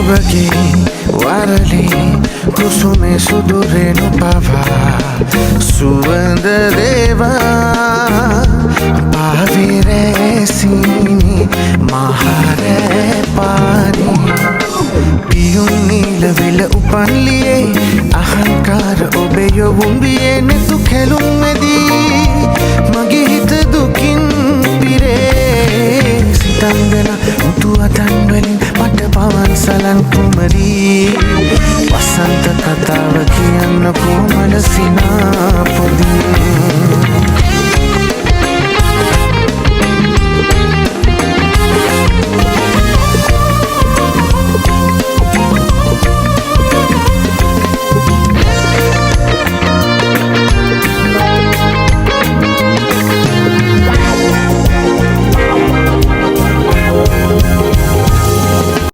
ඔබගේ වරලේ කුසුමේ සුදුරෙනු පවා සුවඳ දේවා පාවිරැසිනි මහරෑ පානි පියුන් නීලවිල උපන්ලියේ අහංකාර ඔබේ යොවුම්බියේ නැතු කැලුම් ඇදී මගේ හිත දුකින් පිරේ සිතන්දන උතු අතන්වලින් මට පවන් සලන් කුමරී වසන්ත කතාව කියන්න කොමල සිනා පොදී